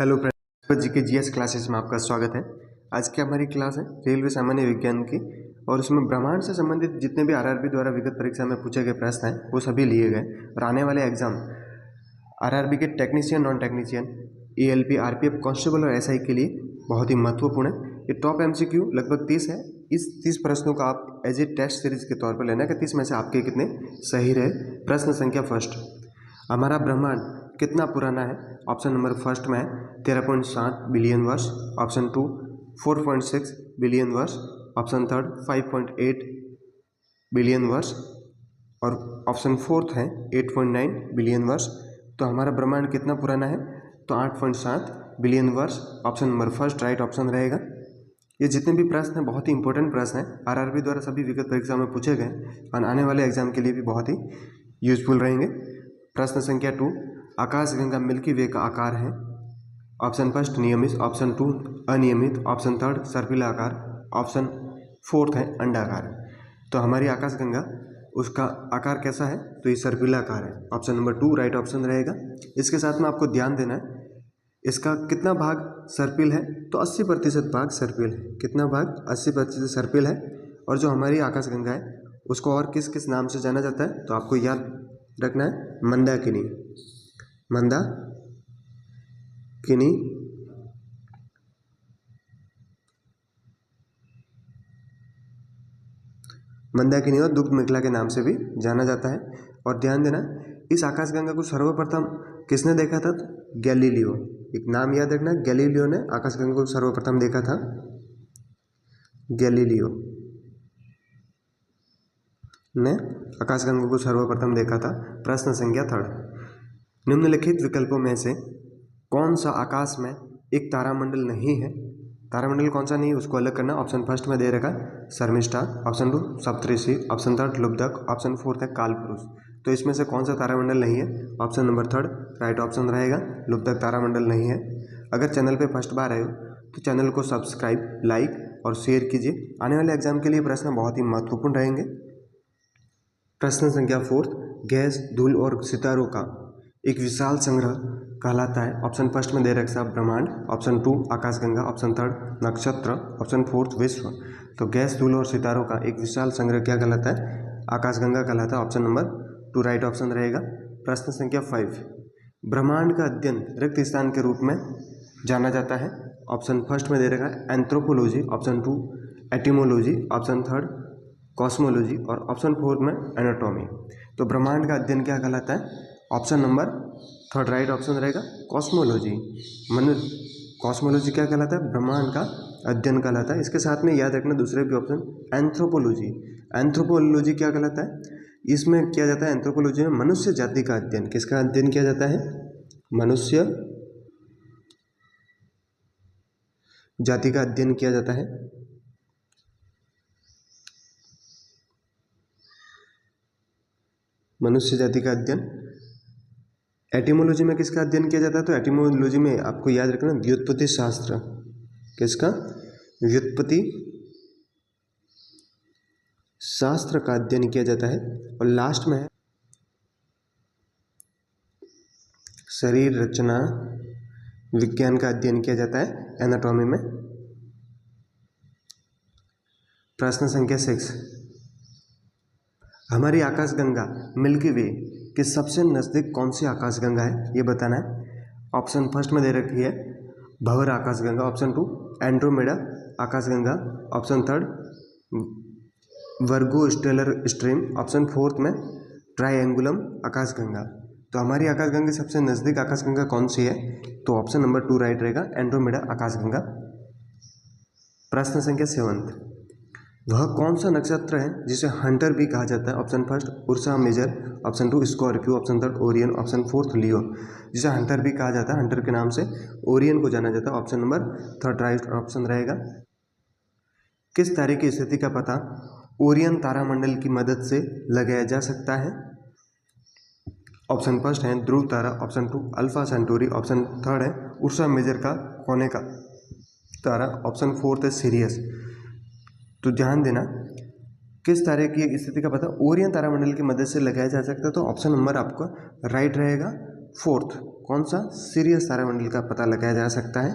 Hello friends, GK GS classes में आपका स्वागत है। आज की हमारी क्लास है रेलवे सामान्य विज्ञान की, और उसमें ब्रह्मांड से संबंधित जितने भी आरआरबी द्वारा विगत परीक्षा में पूछे गए प्रश्न हैं वो सभी लिए गए। और आने वाले एग्जाम आरआरबी के technician, non technician, ALP, RPF, constable और एसआई के लिए बहुत ही महत्वपूर्ण है। ये टॉप एमसीक्यू लगभग 30 है। इस 30 प्रश्नों का आप एज ए टेस्ट सीरीज के तौर पर लेना है कि 30 में से आपके कितने सही रहे। प्रश्न संख्या फर्स्ट, हमारा ब्रह्मांड कितना पुराना है? ऑप्शन नंबर फर्स्ट में है 13.7 बिलियन वर्ष, ऑप्शन 2 4.6 बिलियन वर्ष, ऑप्शन थर्ड 5.8 बिलियन वर्ष और ऑप्शन फोर्थ है 8.9 बिलियन वर्ष। तो हमारा ब्रह्मांड कितना पुराना है? तो 8.7 बिलियन वर्ष। Option number first right option रहेगा। ये जितने भी प्रश्न हैं बहुत ही इंपॉर्टेंट प्रश्न हैं, आरआरबी द्वारा सभी विगत परीक्षा में पूछे गए और आने वाले एग्जाम के लिए भी बहुत ही यूजफुल रहेंगे। प्रश्न संख्या 2, आकाशगंगा मिल्की वे का आकार है? ऑप्शन फर्स्ट नियमित, ऑप्शन 2 अनियमित, ऑप्शन थर्ड सर्पिला आकार, ऑप्शन फोर्थ है अंडाकार। तो हमारी आकाशगंगा उसका आकार कैसा है? तो ये सर्पिला आकार है। ऑप्शन नंबर 2 राइट ऑप्शन रहेगा। इसके साथ में आपको ध्यान देना है इसका कितना भाग सर्पिल है? तो 80% भाग सर्पिल है। कितना भाग? 80% सर्पिल है। और जो हमारी आकाशगंगा है उसको और किस किस नाम से जाना जाता है? तो आपको याद रखना है मंदाकिनी, मंदाकिनी, मंदाकिनी और दुग्ध मेखला के नाम से भी जाना जाता है। और ध्यान देना इस आकाशगंगा को सर्वप्रथम किसने देखा था? गैलीलियो। एक नाम याद रखना, गैलीलियो ने आकाशगंगा को सर्वप्रथम देखा था। गैलीलियो ने आकाशगंगा को सर्वप्रथम देखा था। प्रश्न संख्या थर्ड, निम्नलिखित विकल्पों में से कौन सा आकाश में एक तारामंडल नहीं है? तारामंडल कौन सा नहीं है उसको अलग करना। ऑप्शन फर्स्ट में दे रखा शर्मिष्ठा, ऑप्शन 2 सप्तऋषि, ऑप्शन थर्ड लुब्धक, ऑप्शन फोर्थ है कालपुरुष। तो इसमें से कौन सा तारामंडल नहीं है? Option number third right option रहेगा, लुब्धक तारामंडल नहीं है। अगर चैनल पे फर्स्ट बार आए हो तो चैनल को सब्सक्राइब, लाइक और शेयर कीजिए। आने वाले एग्जाम के लिए प्रश्न बहुत ही महत्वपूर्ण रहेंगे। प्रश्न संख्या फोर्थ, गैस, धूल और सितारों का एक विशाल संग्रह कहलाता है? ऑप्शन फर्स्ट में दे रखा ब्रह्मांड, ऑप्शन 2 आकाशगंगा, ऑप्शन थर्ड नक्षत्र, ऑप्शन फोर्थ विश्व। तो गैस, धूल और सितारों का एक विशाल संग्रह क्या कहलाता है? आकाशगंगा कहलाता है। ऑप्शन नंबर 2 राइट ऑप्शन रहेगा। प्रश्न संख्या 5, ब्रह्मांड का अध्ययन रिक्त स्थान के रूप में जाना जाता है? ऑप्शन फर्स्ट में दे रखा है anthropology, option 2 etymology, option third cosmology और ऑप्शन फोर्थ में एनाटॉमी। तो ब्रह्मांड का अध्ययन क्या कहलाता है? Option number third right option रहेगा कॉस्मोलॉजी। कॉस्मोलॉजी क्या कहलाता है? ब्रह्मांड का अध्ययन कहलाता है। इसके साथ में याद रखना दूसरे भी ऑप्शन एंथ्रोपोलॉजी। एंथ्रोपोलॉजी क्या कहलाता है? इसमें किया जाता है एंथ्रोपोलॉजी में मनुष्य जाति का अध्ययन। किसका अध्ययन किया जाता है? मनुष्य जाति का अध्ययन किया जाता है। मनुष्य जाति का अध्ययन। एटिमोलॉजी में किसका अध्ययन किया जाता है? तो एटिमोलॉजी में आपको याद रखना व्युत्पत्ति शास्त्र। किसका? व्युत्पत्ति शास्त्र का अध्ययन किया जाता है। और लास्ट में है शरीर रचना विज्ञान का अध्ययन किया जाता है एनाटॉमी में। प्रश्न संख्या 6, हमारी आकाशगंगा मिल्की वे के सबसे नज़दीक कौन सी आकाशगंगा है? ये बताना है। ऑप्शन फर्स्ट में दे रखी है भंवर आकाशगंगा, ऑप्शन 2 एंड्रोमेडा आकाशगंगा, ऑप्शन थर्ड वर्गो स्टेलर स्ट्रीम, ऑप्शन फोर्थ में ट्रायंगुलम आकाशगंगा। तो हमारी आकाशगंगा की सबसे नज़दीक आकाशगंगा कौन सी है? तो ऑप्शन नंबर 2 राइट रहेगा, एंड्रोमेडा आकाशगंगा। प्रश्न संख्या 7, वह कौन सा नक्षत्र है जिसे हंटर भी कहा जाता है? Option first Ursa Major, option 2 Scorpio, option third Orion, option fourth Leo. जिसे हंटर भी कहा जाता है, हंटर के नाम से ओरियन को जाना जाता है। Option number third right option रहेगा। किस तारे की स्थिति का पता ओरियन तारामंडल की मदद से लगाया जा सकता है? ऑप्शन फर्स्ट है ध्रुव तारा, option 2 Alpha Centauri, option third है उर्सा मेजर का कोने का तारा, ऑप्शन फोर्थ है सीरियस। तो ध्यान देना किस तारे की स्थिति का पता ओरियन तारामंडल की मदद से लगाया जा सकता है? तो ऑप्शन नंबर आपका राइट रहेगा, फोर्थ कौन सा सीरियस तारामंडल का पता लगाया जा सकता है?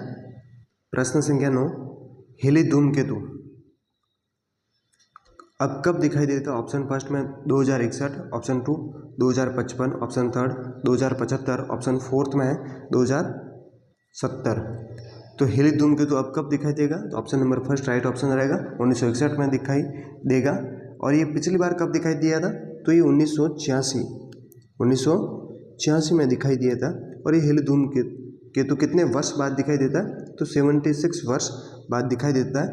प्रश्न संख्या 9, हिली धूमकेतु अब कब दिखाई देता है? ऑप्शन फर्स्ट में 2061, option 2 2055, option third 2075, option fourth में है 2070। तो हिली धूमकेतु अब कब दिखाई देगा? तो option number first right option रहेगा, 1961 में दिखाई देगा। और ये पिछली बार कब दिखाई दिया था? तो ये 1986 में दिखाई दिया था। और ये हिली धूमकेतु कितने वर्ष बाद दिखाई देता है? तो 76 वर्ष बाद दिखाई देता है।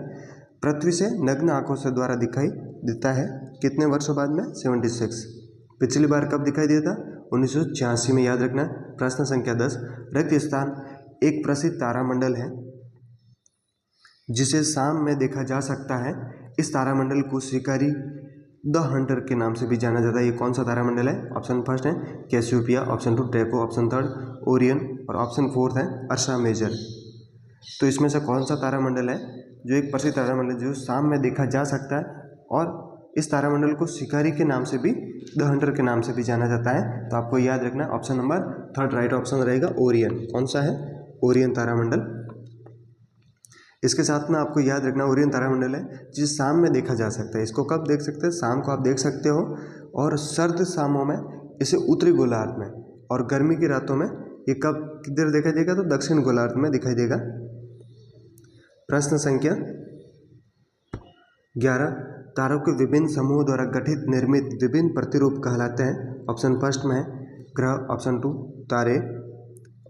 पृथ्वी से नग्न आंखों से द्वारा दिखाई देता है कितने वर्षों बाद में? 76। पिछली बार कब दिखाई दिया था? 1986 में, याद रखना। प्रश्न संख्या 10, रिक्त स्थान एक प्रसिद्ध तारामंडल है जिसे शाम में देखा जा सकता है। इस तारामंडल को शिकारी द हंटर के नाम से भी जाना जाता है। ये कौन सा तारामंडल है? ऑप्शन फर्स्ट है Cassiopeia, option 2 Draco, option third Orion और ऑप्शन फोर्थ है अर्सा मेजर। तो इसमें से कौन सा तारामंडल है जो एक प्रसिद्ध तारामंडल जो शाम में देखा जा सकता है और इस तारामंडल को शिकारी के नाम से भी, द हंटर के नाम से भी जाना जाता है? तो आपको याद रखना option number third right option रहेगा, ओरियन। कौन सा है? ओरियन तारामंडल। इसके साथ में आपको याद रखना ओरियन तारामंडल है जिसे शाम में देखा जा सकता है। इसको कब देख सकते हैं? शाम को आप देख सकते हो, और सर्द शामों में इसे उत्तरी गोलार्ध में, और गर्मी की रातों में ये कब किधर दिखाई देगा? तो दक्षिण गोलार्ध में दिखाई देगा। प्रश्न संख्या 11, तारों के विभिन्न समूहों द्वारा गठित निर्मित विभिन्न प्रतिरूप कहलाते हैं। ऑप्शन फर्स्ट में है ग्रह, ऑप्शन 2 तारे,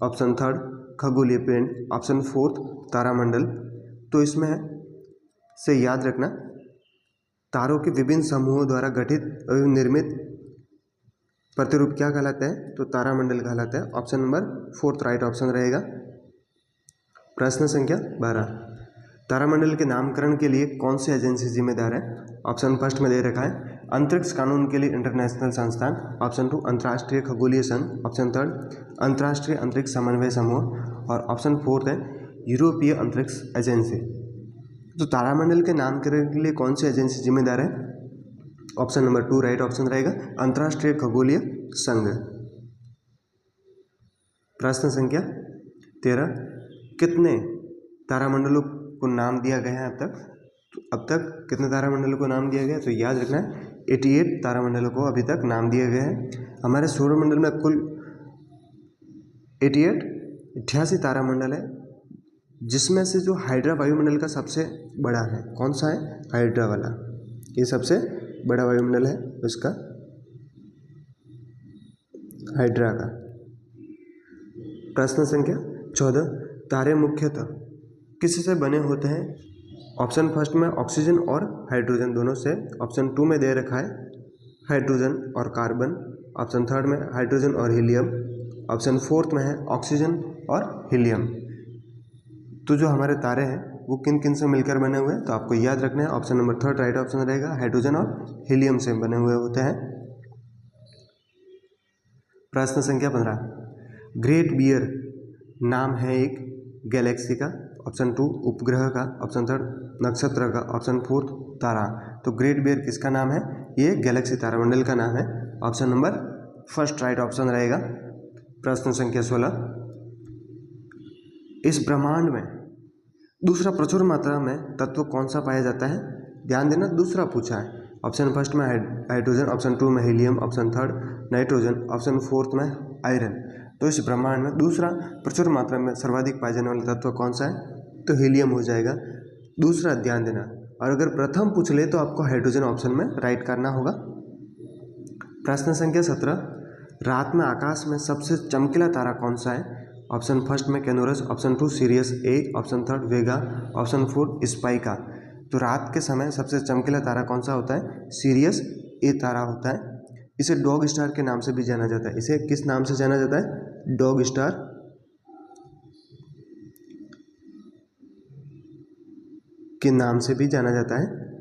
ऑप्शन थर्ड खगोलीय पिंड, ऑप्शन फोर्थ तारामंडल। तो इसमें से याद रखना तारों के विभिन्न समूहों द्वारा गठित निर्मित प्रतिरूप क्या कहलाता है? तो तारामंडल कहलाता है। Option number fourth right option रहेगा। प्रश्न संख्या 12, तारामंडल के नामकरण के लिए कौन सी एजेंसी जिम्मेदार है? ऑप्शन फर्स्ट में दे रखा है अंतरिक्ष कानून के लिए इंटरनेशनल संस्थान, ऑप्शन 2 अंतर्राष्ट्रीय खगोलीय संघ, ऑप्शन थर्ड अंतर्राष्ट्रीय अंतरिक्ष समन्वय समूह और ऑप्शन फोर्थ है यूरोपीय अंतरिक्ष एजेंसी। तो तारामंडल के नामकरण के लिए कौन सी एजेंसी जिम्मेदार है? ऑप्शन नंबर 2 राइट ऑप्शन रहेगा, अंतर्राष्ट्रीय खगोलीय संघ। प्रश्न संख्या 13, कितने तारामंडलों को नाम दिया गया है अब तक? तो अब तक कितने तारामंडलों को नाम दिया गया? तो याद रखना है 88 तारामंडलों को अभी तक नाम दिया गया है। हमारे सौरमंडल में कुल 88 तारामंडल है, जिसमें से जो हाइड्रा वायुमंडल का सबसे बड़ा है, कौन सा है? हाइड्रा वाला, ये सबसे बड़ा वायुमंडल है उसका, हाइड्रा का। प्रश्न संख्या 14, तारे मुख्यतः किससे बने होते हैं? ऑप्शन फर्स्ट में ऑक्सीजन और हाइड्रोजन दोनों से, ऑप्शन 2 में दे रखा है हाइड्रोजन और कार्बन, ऑप्शन थर्ड में हाइड्रोजन और हीलियम, ऑप्शन फोर्थ में है ऑक्सीजन और हीलियम। तो जो हमारे तारे हैं वो किन किन से मिलकर बने हुए हैं? तो आपको याद रखना है option number third right option रहेगा, हाइड्रोजन और हीलियम से बने हुए होते हैं। प्रश्न संख्या 15, ग्रेट बियर नाम है एक गैलेक्सी का, ऑप्शन 2 उपग्रह का, ऑप्शन थर्ड नक्षत्र का, ऑप्शन फोर्थ तारा। तो ग्रेट बियर किसका नाम है? ये गैलेक्सी तारामंडल का नाम है। Option number first right option रहेगा। प्रश्न संख्या 16, इस ब्रह्मांड में दूसरा प्रचुर मात्रा में तत्व कौन सा पाया जाता है? ध्यान देना, दूसरा पूछा है। ऑप्शन फर्स्ट में हाइड्रोजन, ऑप्शन 2 में helium, option third nitrogen, option fourth में आयरन। तो इस ब्रह्मांड में दूसरा प्रचुर मात्रा में सर्वाधिक पाए जाने वाला तत्व कौन सा है? तो हीलियम हो जाएगा दूसरा, ध्यान देना। और अगर प्रथम पूछ ले तो आपको हाइड्रोजन ऑप्शन में राइट करना होगा। प्रश्न संख्या 17, रात में आकाश में सबसे चमकीला तारा कौन सा है? ऑप्शन फर्स्ट में कैनोरस, ऑप्शन 2 सीरियस ए, ऑप्शन थर्ड वेगा, ऑप्शन 4 स्पाइका। तो रात के समय सबसे चमकीला तारा कौन सा होता है? सीरियस ए तारा होता है। इसे डॉग स्टार के नाम से भी जाना जाता है। इसे किस नाम से जाना जाता है? डॉग स्टार के नाम से भी जाना जाता है।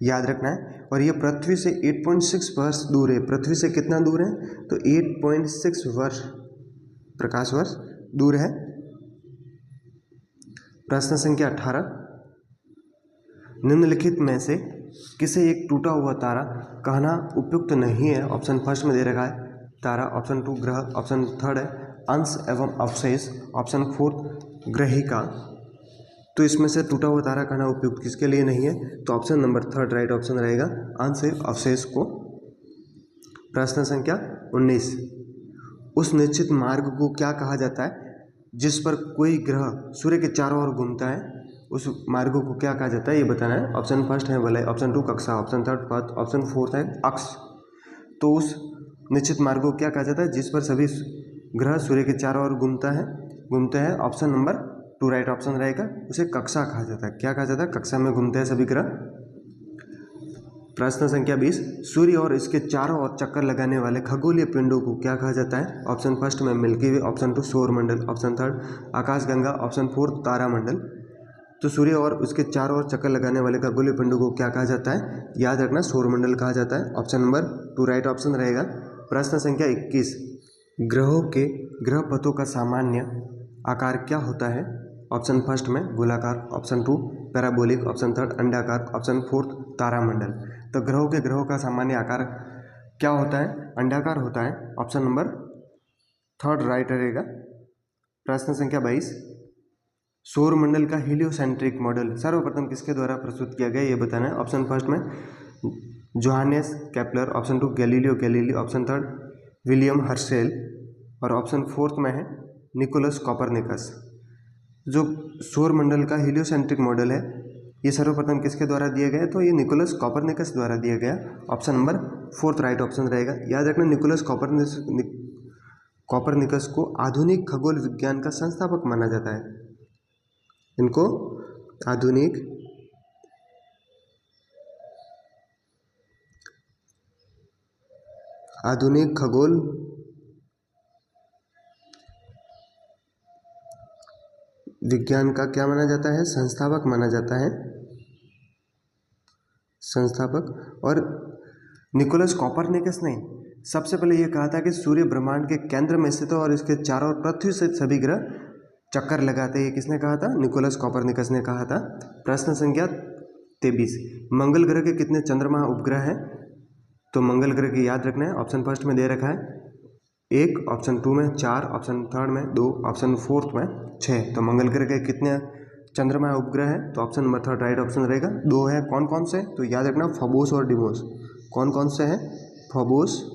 याद रखना है। और ये पृथ्वी से 8.6 वर्ष दूर है। पृथ्वी से कितना दूर है? तो 8.6 वर्ष, प्रकाश वर्ष दूर है। प्रश्न संख्या 18, निम्नलिखित में से किसे एक टूटा हुआ तारा कहना उपयुक्त नहीं है? ऑप्शन फर्स्ट में दे रखा है तारा, ऑप्शन 2 ग्रह, ऑप्शन थर्ड है अंश एवं अवशेष, ऑप्शन फोर्थ ग्रहिका। तो इसमें से टूटा हुआ तारा कहना उपयुक्त किसके लिए नहीं है? तो option number third right option रहेगा, अंश एवं अवशेष को। प्रश्न संख्या 19, उस निश्चित मार्ग को क्या कहा जाता है जिस पर कोई ग्रह सूर्य के चारों ओर घूमता है? उस मार्ग को क्या कहा जाता है ये बताना है। ऑप्शन फर्स्ट है वलय, ऑप्शन 2 कक्षा, ऑप्शन थर्ड पथ, ऑप्शन फोर्थ है अक्ष। तो उस निश्चित मार्ग को क्या कहा जाता है जिस पर सभी ग्रह सूर्य के चारों ओर घूमते हैं? ऑप्शन नंबर 2 राइट ऑप्शन रहेगा, उसे कक्षा कहा जाता है। क्या कहा जाता है? कक्षा में घूमते हैं सभी ग्रह। प्रश्न संख्या 20, सूर्य और इसके चारों ओर चक्कर लगाने वाले खगोलीय पिंडों को क्या कहा जाता है? ऑप्शन फर्स्ट में मिल्की वे, ऑप्शन 2 सौरमंडल, ऑप्शन थर्ड आकाशगंगा, ऑप्शन फोर्थ तारामंडल। तो सूर्य और उसके चारों ओर चक्कर लगाने वाले खगोलीय पिंडों को क्या कहा जाता है? याद रखना सौरमंडल कहा जाता है। ऑप्शन नंबर 2 राइट ऑप्शन रहेगा। प्रश्न संख्या 21, ग्रहों के ग्रह पथों का सामान्य आकार क्या होता है? ऑप्शन फर्स्ट में गोलाकार, ऑप्शन 2 पैराबोलिक, ऑप्शन थर्ड अंडाकार, ऑप्शन फोर्थ तारामंडल। तो ग्रहों का सामान्य आकार क्या होता है? अंडाकार होता है। ऑप्शन नंबर थर्ड राइट रहेगा। प्रश्न संख्या 22, सौरमंडल का हीलियोसेंट्रिक मॉडल सर्वप्रथम किसके द्वारा प्रस्तुत किया गया ये बताना है। ऑप्शन फर्स्ट में Johannes Kepler, option 2 Galileo Galilei, option third William Herschel और ऑप्शन फोर्थ में है निकोलस कॉपरनिकस। जो सौरमंडल का हीलियोसेंट्रिक मॉडल है ये सर्वप्रथम किसके द्वारा दिया गया? तो ये निकोलस कॉपरनिकस द्वारा दिया गया। Option number fourth right option रहेगा। याद रखना निकोलस कॉपरनिकस को आधुनिक खगोल विज्ञान का संस्थापक माना जाता है। इनको आधुनिक खगोल विज्ञान का क्या माना जाता है? संस्थापक माना जाता है, संस्थापक। और निकोलस कॉपरनिकस ने सबसे पहले ये कहा था कि सूर्य ब्रह्मांड के केंद्र में स्थित है और इसके चारों ओर पृथ्वी से सभी ग्रह चक्कर लगाते हैं। किसने कहा था? निकोलस कॉपरनिकस ने कहा था। प्रश्न संख्या 23, मंगल ग्रह के कितने चंद्रमा उपग्रह हैं? तो मंगल ग्रह की याद रखना है। ऑप्शन फर्स्ट में दे रखा है 1, ऑप्शन 2 में 4, ऑप्शन थर्ड में 2, ऑप्शन फोर्थ में 6। तो मंगल ग्रह के कितने चंद्रमा उपग्रह है? तो option number third right option रहेगा। 2 है। कौन कौन से? तो याद रखना फबोस और डिमोस। कौन कौन से हैं? फबोस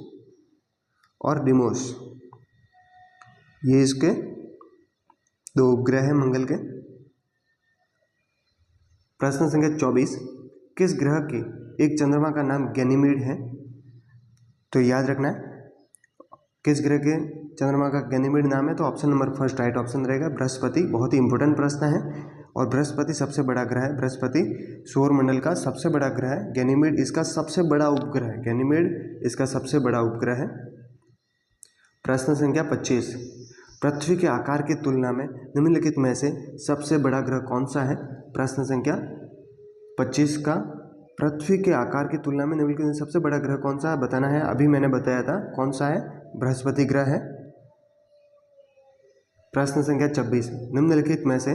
और डिमोस, ये इसके 2 उपग्रह हैं मंगल के। प्रश्न संख्या 24, किस ग्रह के एक चंद्रमा का नाम गैनीमीड है? तो याद रखना है किस ग्रह के चंद्रमा का गैनीमीड नाम है? तो option number first right option रहेगा, बृहस्पति। बहुत ही इंपॉर्टेंट प्रश्न है। और बृहस्पति सबसे बड़ा ग्रह है। बृहस्पति सौरमंडल का सबसे बड़ा ग्रह है। गैनीमीड इसका सबसे बड़ा उपग्रह है। गैनीमीड इसका सबसे बड़ा उपग्रह है। प्रश्न संख्या 25, पृथ्वी के आकार की तुलना में निम्नलिखित में से सबसे बड़ा ग्रह कौन सा है? प्रश्न संख्या 25 का पृथ्वी के आकार की तुलना में निम्नलिखित में सबसे बड़ा ग्रह कौन सा है बताना है। अभी मैंने बताया था कौन सा है, बृहस्पति ग्रह है। प्रश्न संख्या 26, निम्नलिखित में से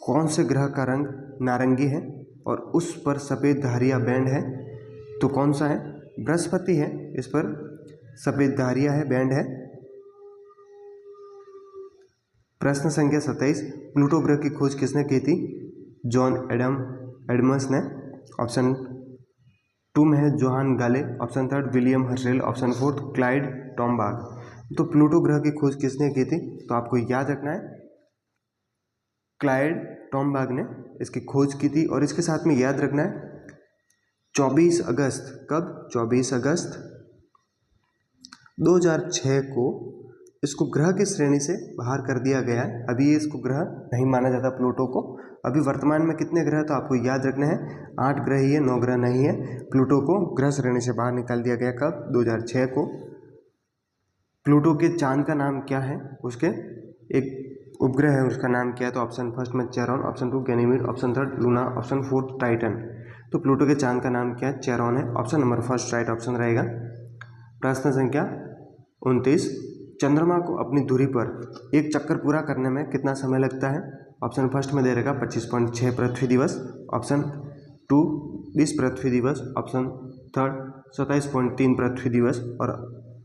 कौन से ग्रह का रंग नारंगी है और उस पर सफ़ेद धारियाँ बैंड है? तो कौन सा है? बृहस्पति है, इस पर सफ़ेद धारियाँ है, बैंड है। प्रश्न संख्या 27, प्लूटो ग्रह की खोज किसने की थी? जॉन एडम्स ने। ऑप्शन 2 में है Johann Galle, option third William Herschel, option fourth Clyde Tombaugh. तो प्लूटो ग्रह की खोज किसने की थी? तो आपको याद रखना है क्लाइड टॉम्बाग ने इसकी खोज की थी। और इसके साथ में याद रखना है 24 अगस्त, कब? 24 अगस्त 2006 को इसको ग्रह की श्रेणी से बाहर कर दिया गया है। अभी ये इसको ग्रह नहीं माना जाता प्लूटो को। अभी वर्तमान में कितने ग्रह? तो आपको याद रखना है 8 ग्रह ही है, 9 ग्रह नहीं है। प्लूटो को ग्रह श्रेणी से बाहर निकाल दिया गया कब? 2006 को। प्लूटो के चांद का नाम क्या है? उसके एक उपग्रह है, उसका नाम क्या है? तो ऑप्शन फर्स्ट में Charon, option 2 Ganymede, option third Luna, option fourth Titan. तो प्लूटो के चांद का नाम क्या है? चेरॉन है। Option number first right option रहेगा। प्रश्न संख्या 29, चंद्रमा को अपनी धुरी पर एक चक्कर पूरा करने में कितना समय लगता है? ऑप्शन फर्स्ट में दे रहेगा 25.6 पृथ्वी दिवस, ऑप्शन 2 20 पृथ्वी दिवस, ऑप्शन थर्ड 27.3 पृथ्वी दिवस और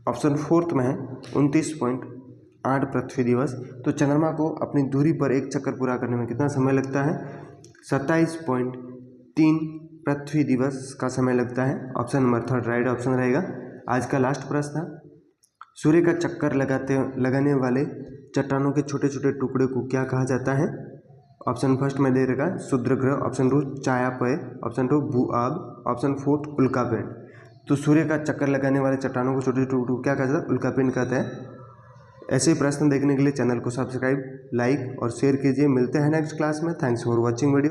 ऑप्शन फोर्थ में है 29.8 पृथ्वी दिवस। तो चंद्रमा को अपनी दूरी पर एक चक्कर पूरा करने में कितना समय लगता है? 27.3 पृथ्वी दिवस का समय लगता है। Option number third right option रहेगा। आज का लास्ट प्रश्न, सूर्य का चक्कर लगाने वाले चट्टानों के छोटे छोटे टुकड़े को क्या कहा जाता है? ऑप्शन फर्स्ट में दे रहेगा क्षुद्र ग्रह, ऑप्शन 2 चायापय, ऑप्शन 2 भूआब, ऑप्शन 4 उल्कापिंड। तो सूर्य का चक्कर लगाने वाले चट्टानों को छोटे टुकड़ों को क्या कहता है? उल्कापिंड कहते हैं। ऐसे प्रश्न देखने के लिए चैनल को सब्सक्राइब, लाइक और शेयर कीजिए। मिलते हैं नेक्स्ट क्लास में। Thanks for watching video.